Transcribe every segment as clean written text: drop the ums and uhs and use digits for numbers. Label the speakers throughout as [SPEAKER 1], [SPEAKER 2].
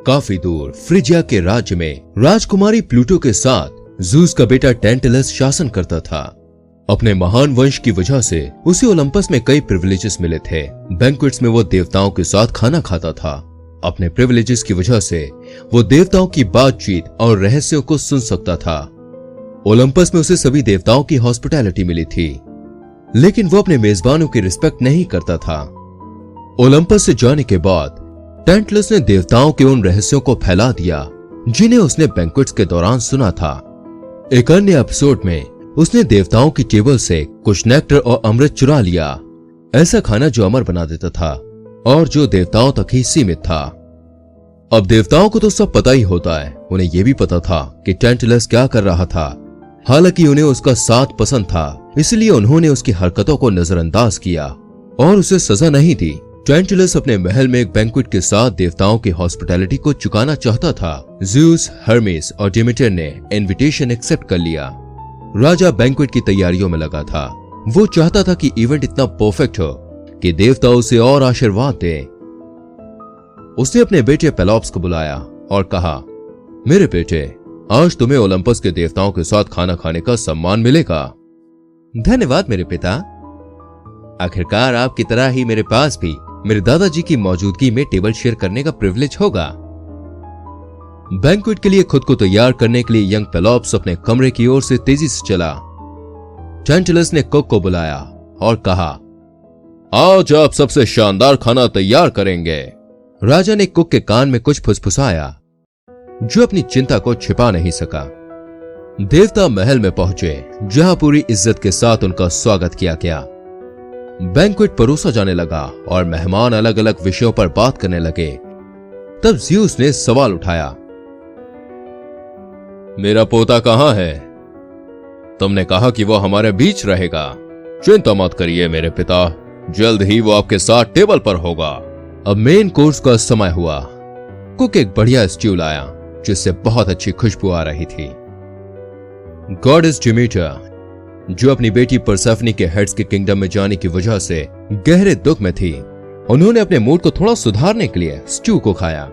[SPEAKER 1] काफी दूर फ्रिजिया के राज्य में राजकुमारी प्लूटो के साथ ज़ूस का बेटा टैंटलस शासन करता था। अपने महान वंश की वजह से उसे ओलंपस में कई प्रिविलेजेस मिले थे। बैंक्वेट्स में वो देवताओं के साथ खाना खाता था। अपने प्रिविलेजेस की वजह से वो देवताओं की बातचीत और रहस्यों को सुन सकता था। ओलंपस में उसे सभी देवताओं की हॉस्पिटैलिटी मिली थी, लेकिन वो अपने मेजबानों की रिस्पेक्ट नहीं करता था। ओलंपस से जाने के बाद टैंटलस ने देवताओं के उन रहस्यों को फैला दिया जिन्हें उसने बैंक्वेट्स के दौरान सुना था। एक अन्य एपिसोड में उसने देवताओं की टेबल से कुछ नेक्टर और अमृत चुरा लिया, ऐसा खाना जो अमर बना देता था और जो देवताओं तक ही सीमित था। अब देवताओं को तो सब पता ही होता है। उन्हें यह भी पता था कि टैंटलस क्या कर रहा था। हालांकि उन्हें उसका साथ पसंद था, इसलिए उन्होंने उसकी हरकतों को नजरअंदाज किया और उसे सजा नहीं दी। टैंटलस अपने महल में एक बैंक्वेट के साथ देवताओं की हॉस्पिटैलिटी को चुकाना चाहता था। ज़ूस, हर्मेस और डिमेटर ने इनविटेशन एक्सेप्ट कर लिया। राजा बैंक्वेट की तैयारियों में लगा था। वो चाहता था कि इवेंट इतना परफेक्ट हो कि देवता उसे और आशीर्वाद दे। उसने अपने बेटे पेलॉप्स को बुलाया और कहा, मेरे बेटे, आज तुम्हें ओलंपस के देवताओं के साथ खाना खाने का सम्मान मिलेगा।
[SPEAKER 2] धन्यवाद मेरे पिता। आखिरकार आपकी तरह ही मेरे पास भी मेरे दादाजी की मौजूदगी में टेबल शेयर करने का प्रिविलेज होगा।
[SPEAKER 1] बैंक्वेट के लिए खुद को तैयार करने के लिए यंग पेलॉप्स अपने कमरे की ओर से तेजी से चला। टैंटलस ने कुक को बुलाया और कहा, आज आप सबसे शानदार खाना तैयार करेंगे। राजा ने कुक के कान में कुछ फुसफुसाया, जो अपनी चिंता को छिपा नहीं सका। देवता महल में पहुंचे, जहां पूरी इज्जत के साथ उनका स्वागत किया गया। बैंक्वेट परोसा जाने लगा और मेहमान अलग अलग विषयों पर बात करने लगे। तब ज़्यूस ने सवाल उठाया, मेरा पोता कहां है? तुमने कहा कि वो हमारे बीच रहेगा। चिंता मत करिए मेरे पिता, जल्द ही वो आपके साथ टेबल पर होगा। अब मेन कोर्स का समय हुआ। कुक एक बढ़िया स्ट्यू लाया जिससे बहुत अच्छी खुशबू आ रही थी। गॉडेस डिमेटर, जो अपनी बेटी परसेफनी के हेड्स के किंगडम में जाने की वजह से गहरे दुख में थी, उन्होंने अपने मूड को थोड़ा सुधारने के लिए स्ट्यू को खाया।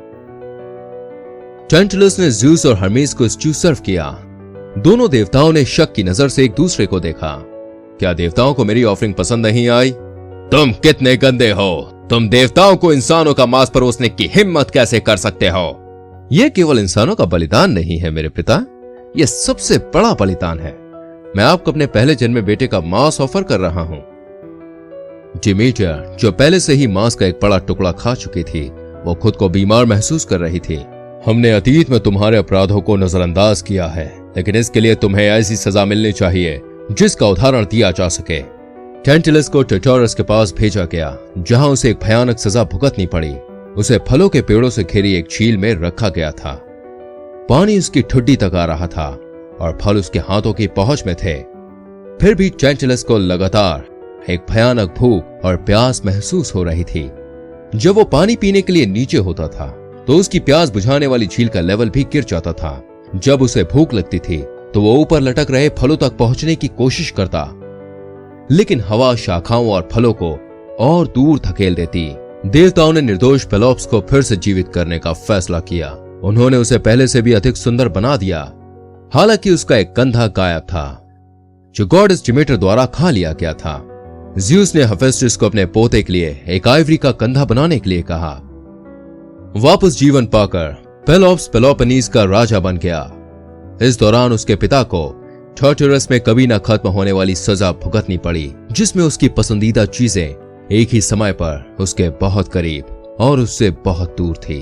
[SPEAKER 1] टैंटलस ने ज़ूस और हर्मेस को स्ट्यू सर्व किया। दोनों देवताओं ने शक की नजर से एक दूसरे को देखा। क्या देवताओं को मेरी ऑफरिंग पसंद नहीं आई? तुम कितने गंदे हो! तुम देवताओं को इंसानों का मांस परोसने की हिम्मत कैसे कर सकते हो? यह केवल इंसानों का बलिदान नहीं है मेरे पिता, यह सबसे बड़ा बलिदान है। मैं आपको अपने पहले जन्मे बेटे का मांस ऑफर कर रहा हूं। डिमेटर, जो पहले से ही मांस का एक बड़ा टुकड़ा खा चुकी थी, वो खुद को बीमार महसूस कर रही थी। हमने अतीत में तुम्हारे अपराधों को नजरअंदाज किया है, लेकिन इसके लिए तुम्हें ऐसी सजा मिलनी चाहिए जिसका उदाहरण दिया जा सके। टैंटलस को टिटोरस के पास भेजा गया, जहां उसे एक भयानक सजा भुगतनी पड़ी। उसे फलों के पेड़ों से घिरी एक झील में रखा गया था। पानी उसकी ठुड्डी तक आ रहा था और फल उसके हाथों की पहुंच में थे। फिर भी टैंटलस को लगातार एक भयानक भूख और प्यास महसूस हो रही थी। जब वो पानी पीने के लिए नीचे होता था तो उसकी प्यास बुझाने वाली झील का लेवल भी गिर जाता था। जब उसे भूख लगती थी तो वो ऊपर लटक रहे फलों तक पहुंचने की कोशिश करता, लेकिन हवा शाखाओं और फलों को और दूर धकेल देती। देवताओं ने निर्दोष पेलॉप्स को फिर से जीवित करने का फैसला किया। उन्होंने उसे पहले से भी अधिक सुंदर बना दिया। हालांकि उसका एक कंधा गायब था, जो गॉडेस डिमेटर द्वारा खा लिया गया था। ज़्यूस ने हेफेस्टस को अपने पोते के लिए एक आइवरी का कंधा बनाने के लिए कहा। वापस जीवन पाकर पेलॉप्स पेलोपोनीस का राजा बन गया। इस दौरान उसके पिता को टार्टरस में कभी न खत्म होने वाली सजा भुगतनी पड़ी, जिसमें उसकी पसंदीदा चीजें एक ही समय पर उसके बहुत करीब और उससे बहुत दूर थी।